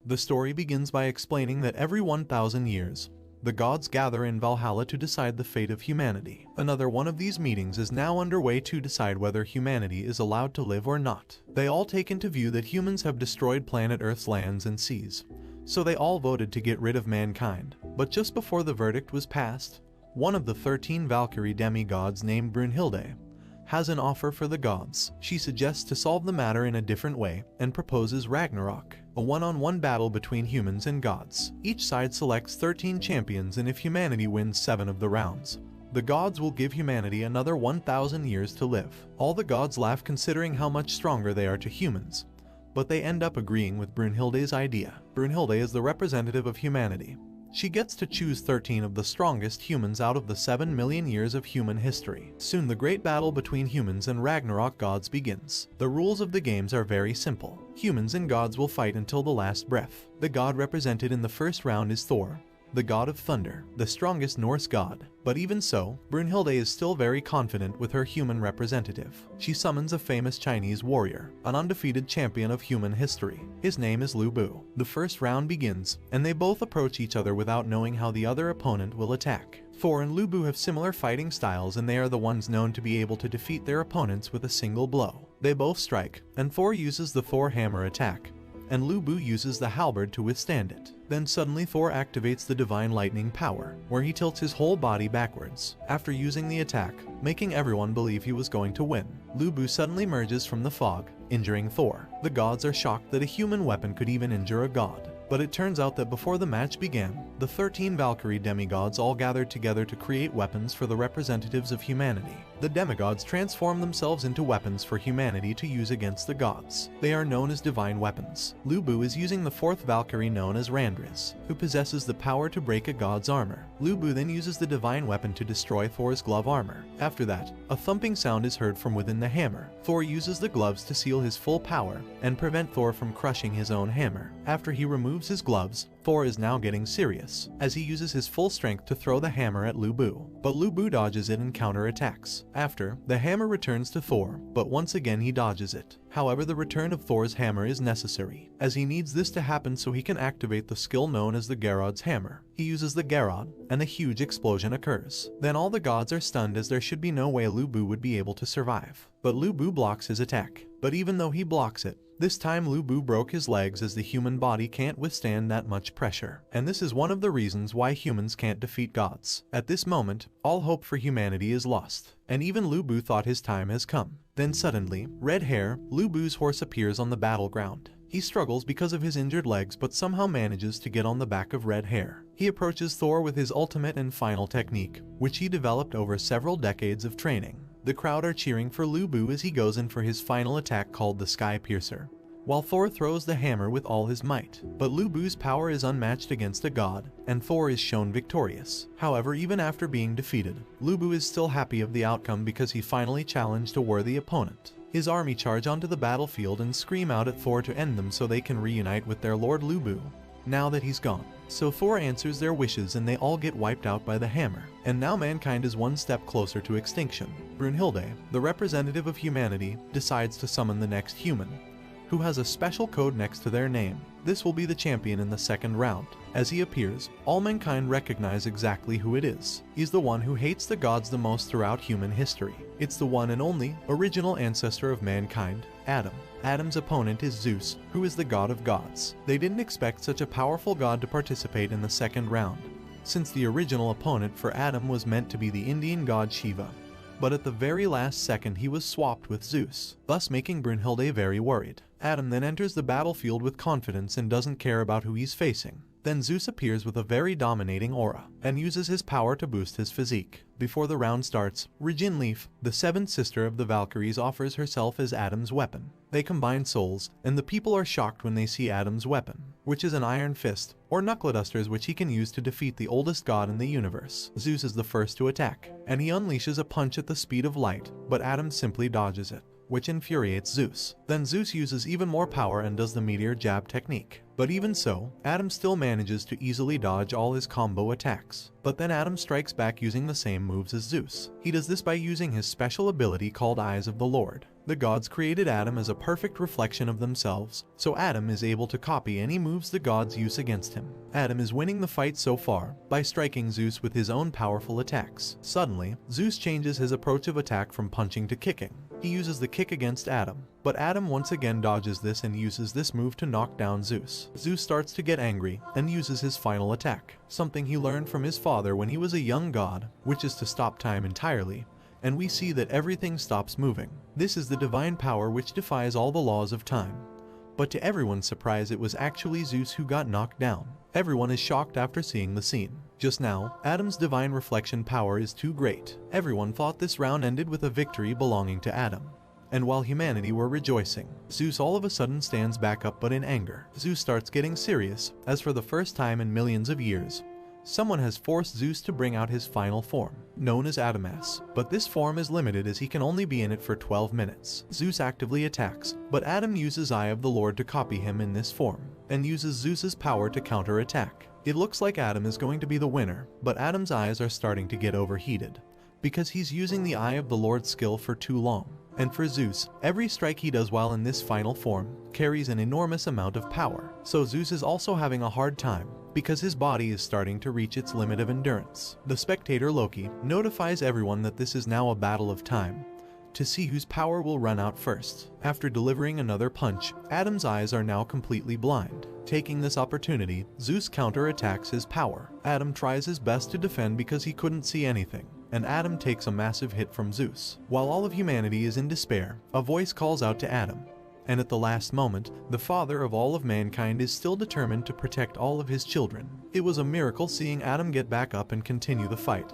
The story begins by explaining that every 1,000 years, the gods gather in Valhalla to decide the fate of humanity. Another one of these meetings is now underway to decide whether humanity is allowed to live or not. They all take into view that humans have destroyed planet Earth's lands and seas, so they all voted to get rid of mankind. But just before the verdict was passed, one of the 13 Valkyrie demigods named Brunhilde has an offer for the gods. She suggests to solve the matter in a different way and proposes Ragnarok, a one-on-one battle between humans and gods. Each side selects 13 champions, and if humanity wins 7 of the rounds, the gods will give humanity another 1,000 years to live. All the gods laugh considering how much stronger they are to humans, but they end up agreeing with Brunhilde's idea. Brunhilde is the representative of humanity. She gets to choose 13 of the strongest humans out of the 7 million years of human history. Soon the great battle between humans and Ragnarok gods begins. The rules of the games are very simple. Humans and gods will fight until the last breath. The god represented in the first round is Thor, the god of thunder, the strongest Norse god. But even so, Brunhilde is still very confident with her human representative. She summons a famous Chinese warrior, an undefeated champion of human history. His name is Lu Bu. The first round begins, and they both approach each other without knowing how the other opponent will attack. Thor and Lu Bu have similar fighting styles, and they are the ones known to be able to defeat their opponents with a single blow. They both strike, and Thor uses the Thor hammer attack, and Lu Bu uses the halberd to withstand it. Then suddenly Thor activates the divine lightning power, where he tilts his whole body backwards, after using the attack, making everyone believe he was going to win. Lu Bu suddenly emerges from the fog, injuring Thor. The gods are shocked that a human weapon could even injure a god. But it turns out that before the match began, the 13 Valkyrie demigods all gathered together to create weapons for the representatives of humanity. The demigods transform themselves into weapons for humanity to use against the gods. They are known as divine weapons. Lu Bu is using the 4th Valkyrie known as Randris, who possesses the power to break a god's armor. Lu Bu then uses the divine weapon to destroy Thor's glove armor. After that, a thumping sound is heard from within the hammer. Thor uses the gloves to seal his full power and prevent Thor from crushing his own hammer. After he removes his gloves, Thor is now getting serious, as he uses his full strength to throw the hammer at Lu Bu. But Lu Bu dodges it and counterattacks. After, the hammer returns to Thor, but once again he dodges it. However, the return of Thor's hammer is necessary, as he needs this to happen so he can activate the skill known as the Gerod's hammer. He uses the Gerod, and a huge explosion occurs. Then all the gods are stunned, as there should be no way Lu Bu would be able to survive. But Lu Bu blocks his attack. But even though he blocks it, this time Lu Bu broke his legs, as the human body can't withstand that much pressure. And this is one of the reasons why humans can't defeat gods. At this moment, all hope for humanity is lost, and even Lu Bu thought his time has come. Then suddenly, Red Hair, Lu Bu's horse, appears on the battleground. He struggles because of his injured legs, but somehow manages to get on the back of Red Hair. He approaches Thor with his ultimate and final technique, which he developed over several decades of training. The crowd are cheering for Lu Bu as he goes in for his final attack called the Sky Piercer, while Thor throws the hammer with all his might. But Lu Bu's power is unmatched against a god, and Thor is shown victorious. However, even after being defeated, Lu Bu is still happy of the outcome because he finally challenged a worthy opponent. His army charge onto the battlefield and scream out at Thor to end them so they can reunite with their lord Lu Bu, now that he's gone. So Thor answers their wishes and they all get wiped out by the hammer. And now mankind is one step closer to extinction. Brunhilde, the representative of humanity, decides to summon the next human, who has a special code next to their name. This will be the champion in the second round. As he appears, all mankind recognize exactly who it is. He's the one who hates the gods the most throughout human history. It's the one and only original ancestor of mankind, Adam. Adam's opponent is Zeus, who is the god of gods. They didn't expect such a powerful god to participate in the second round, since the original opponent for Adam was meant to be the Indian god Shiva. But at the very last second he was swapped with Zeus, thus making Brunhilde very worried. Adam then enters the battlefield with confidence and doesn't care about who he's facing. Then Zeus appears with a very dominating aura, and uses his power to boost his physique. Before the round starts, Regin Leaf, the 7th sister of the Valkyries, offers herself as Adam's weapon. They combine souls, and the people are shocked when they see Adam's weapon, which is an iron fist, or knuckle dusters, which he can use to defeat the oldest god in the universe. Zeus is the first to attack, and he unleashes a punch at the speed of light, but Adam simply dodges it, which infuriates Zeus. Then Zeus uses even more power and does the meteor jab technique. But even so, Adam still manages to easily dodge all his combo attacks. But then Adam strikes back using the same moves as Zeus. He does this by using his special ability called Eyes of the Lord. The gods created Adam as a perfect reflection of themselves, so Adam is able to copy any moves the gods use against him. Adam is winning the fight so far by striking Zeus with his own powerful attacks. Suddenly, Zeus changes his approach of attack from punching to kicking. He uses the kick against Adam, but Adam once again dodges this and uses this move to knock down Zeus. Zeus starts to get angry and uses his final attack, something he learned from his father when he was a young god, which is to stop time entirely, and we see that everything stops moving. This is the divine power which defies all the laws of time. But to everyone's surprise, it was actually Zeus who got knocked down. Everyone is shocked after seeing the scene. Just now, Adam's divine reflection power is too great. Everyone thought this round ended with a victory belonging to Adam. And while humanity were rejoicing, Zeus all of a sudden stands back up, but in anger. Zeus starts getting serious, as for the first time in millions of years, someone has forced Zeus to bring out his final form, known as Adamas, but this form is limited as he can only be in it for 12 minutes. Zeus actively attacks, but Adam uses Eye of the Lord to copy him in this form, and uses Zeus's power to counter-attack. It looks like Adam is going to be the winner, but Adam's eyes are starting to get overheated, because he's using the Eye of the Lord skill for too long. And for Zeus, every strike he does while in this final form carries an enormous amount of power. So Zeus is also having a hard time, because his body is starting to reach its limit of endurance. The spectator Loki notifies everyone that this is now a battle of time, to see whose power will run out first. After delivering another punch, Adam's eyes are now completely blind. Taking this opportunity, Zeus counter-attacks his power. Adam tries his best to defend because he couldn't see anything, and Adam takes a massive hit from Zeus. While all of humanity is in despair, a voice calls out to Adam. And at the last moment, the father of all of mankind is still determined to protect all of his children. It was a miracle seeing Adam get back up and continue the fight,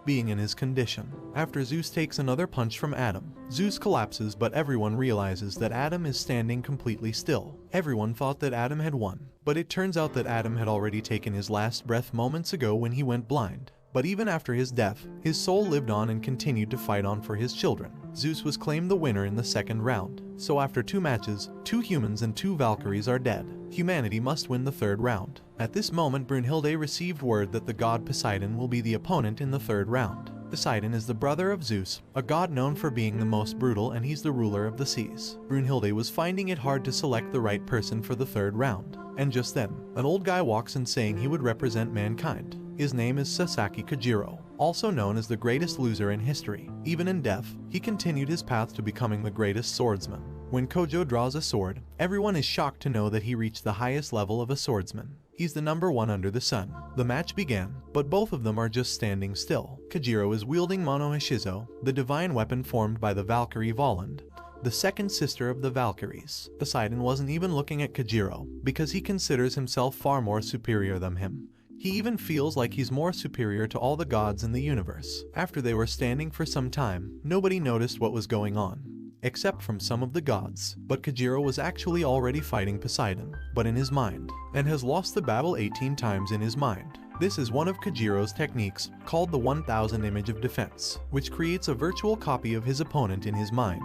being in his condition. After Zeus takes another punch from Adam, Zeus collapses, but everyone realizes that Adam is standing completely still. Everyone thought that Adam had won, but it turns out that Adam had already taken his last breath moments ago when he went blind. But even after his death, his soul lived on and continued to fight on for his children. Zeus was claimed the winner in the second round. So after 2 matches, 2 humans and 2 Valkyries are dead. Humanity must win the third round. At this moment, Brunhilde received word that the god Poseidon will be the opponent in the third round. Poseidon is the brother of Zeus, a god known for being the most brutal, and he's the ruler of the seas. Brunhilde was finding it hard to select the right person for the third round. And just then, an old guy walks in saying he would represent mankind. His name is Sasaki Kojiro, also known as the greatest loser in history. Even in death, he continued his path to becoming the greatest swordsman. When Kojo draws a sword, everyone is shocked to know that he reached the highest level of a swordsman. He's the number 1 under the sun. The match began, but both of them are just standing still. Kojiro is wielding Mono Hishizo, the divine weapon formed by the Valkyrie Volund, the second sister of the Valkyries. Poseidon wasn't even looking at Kojiro, because he considers himself far more superior than him. He even feels like he's more superior to all the gods in the universe. After they were standing for some time, nobody noticed what was going on, except from some of the gods. But Kojiro was actually already fighting Poseidon, but in his mind, and has lost the battle 18 times in his mind. This is one of Kojiro's techniques, called the 1000 image of defense, which creates a virtual copy of his opponent in his mind,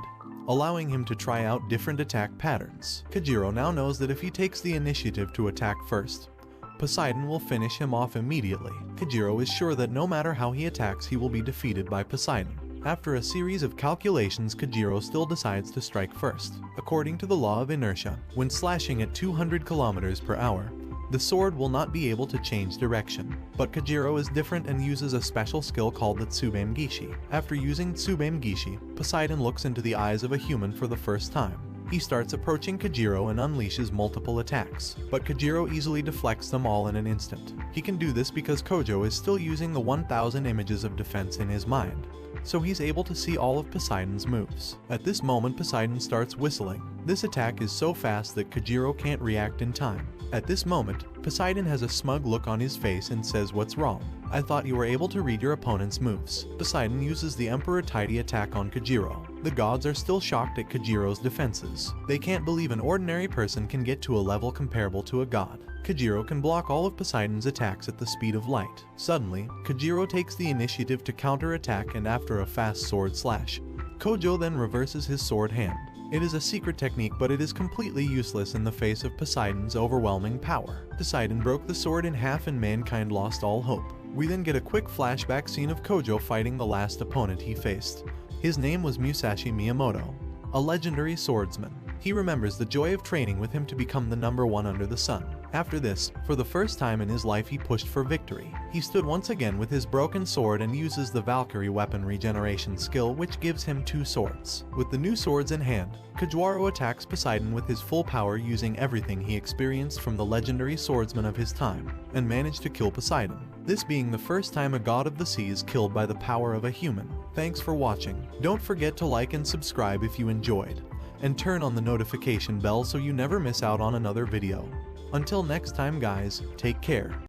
allowing him to try out different attack patterns. Kojiro now knows that if he takes the initiative to attack first, Poseidon will finish him off immediately. Kojiro is sure that no matter how he attacks, he will be defeated by Poseidon. After a series of calculations, Kojiro still decides to strike first. According to the law of inertia, when slashing at 200 km per hour, the sword will not be able to change direction. But Kojiro is different and uses a special skill called the Tsubame Gishi. After using Tsubame Gishi, Poseidon looks into the eyes of a human for the first time. He starts approaching Kojiro and unleashes multiple attacks, but Kojiro easily deflects them all in an instant. He can do this because Kojo is still using the 1000 images of defense in his mind, so he's able to see all of Poseidon's moves. At this moment, Poseidon starts whistling. This attack is so fast that Kojiro can't react in time. At this moment, Poseidon has a smug look on his face and says, "What's wrong? I thought you were able to read your opponent's moves." Poseidon uses the Emperor Tidy attack on Kojiro. The gods are still shocked at Kojiro's defenses. They can't believe an ordinary person can get to a level comparable to a god. Kojiro can block all of Poseidon's attacks at the speed of light. Suddenly, Kojiro takes the initiative to counter-attack, and after a fast sword slash, Kojo then reverses his sword hand. It is a secret technique, but it is completely useless in the face of Poseidon's overwhelming power. Poseidon broke the sword in half and mankind lost all hope. We then get a quick flashback scene of Kojo fighting the last opponent he faced. His name was Musashi Miyamoto. a legendary swordsman. He remembers the joy of training with him to become the number one under the sun. After this, for the first time in his life he pushed for victory. He stood once again with his broken sword and uses the Valkyrie weapon regeneration skill, which gives him 2 swords. With the new swords in hand, Kajwaro attacks Poseidon with his full power, using everything he experienced from the legendary swordsman of his time, and managed to kill Poseidon. This being the first time a god of the sea is killed by the power of a human. Thanks for watching. Don't forget to like and subscribe if you enjoyed, and turn on the notification bell so you never miss out on another video. Until next time guys, take care.